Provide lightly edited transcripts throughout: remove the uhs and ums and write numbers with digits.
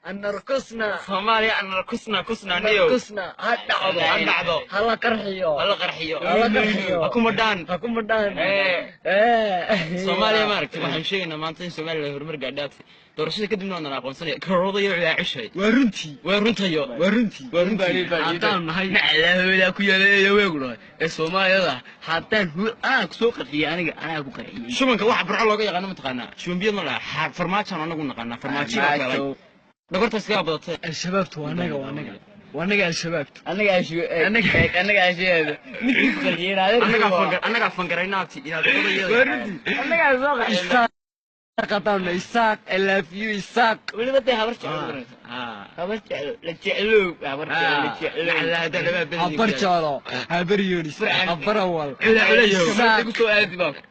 أن نرقصنا Soomaaliya aan kusna niyo نرقصنا dhacdo هلا قرحيو halla qarxiyo هلا قرحيو hakuma dhaan حكومة دان Soomaaliya maaragtay waxaan sheegaynaa maanta in Soomaaliya horumar gaadhaatay doorashada kadibna waan aqoonsanaya karoodayo ilaa cishay waa runtayo haddaan nahay naclahooda ku yaaleeyo weegno ee Soomaalida haddaan ku soo qarxiyay aniga anaa ku qarxiyay shubanka waxa burco looga yaqaan ma taqaanaa shubanbiyad ma laha farmaajo anagu naqaanaa farmaajo baa kale dhagarta iska badatay الشباب وانا الشباب انا الشباب نكيف قرحيين annaga fangaraynaati ila dadayada قطعنا إساق I love you إساق weli baday habar jecel عبر جارو عبر يونس عبر أول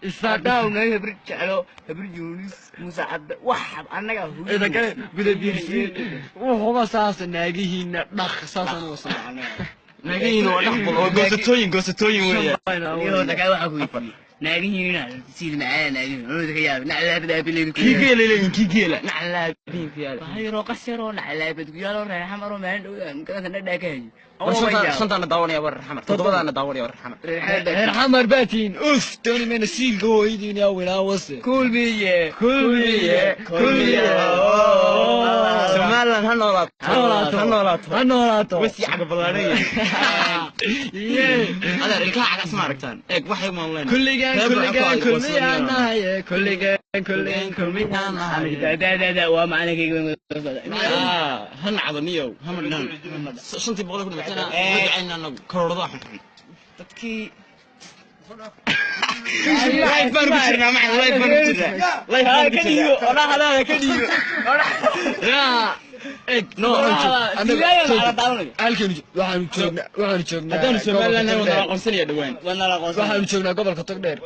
إساق داونا habar jecel habar Yunus مساعد واحد annaga إذا كان بدأ بيرسل وهو ساس ناجيهن نخ ساس نوصل nagiin oo dhaxbal oo goosatooyin weeye iyo dagaa waxa ku yiri naagihiina siid macaan naagihiin oo daga yaab naclaabada bileed kigeela naclaabin fiyaal hayro qasiro naclaabad ku yaalo reexamaro maan dhowaan kana dhagahay shantana daawanaya war raxmar todobadana daawanaya war raxmar raxmar baatiin uf tani meena siilka hooyadiin yaa weynaa wase kulmiye Somaliland hanolaato wasi xaga balaaray هذا الكاع اسمع ركتان اك waxay maamuleen kulligan da waa macnayga han cadaniyo hamadhan shantii boqol ku dhacayna wadacayna kororada xun dadkii لايف برجرنا مع لايف برجرنا لايف كديو انا هذا كديو يا اك نو halkan waxaan joognaa hadaan Soomaaliland wada aqoonsanaya dhawaan waxaan joognaa gobolka Togdheer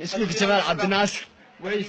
iskuulka Jamaal Cabdinaasir way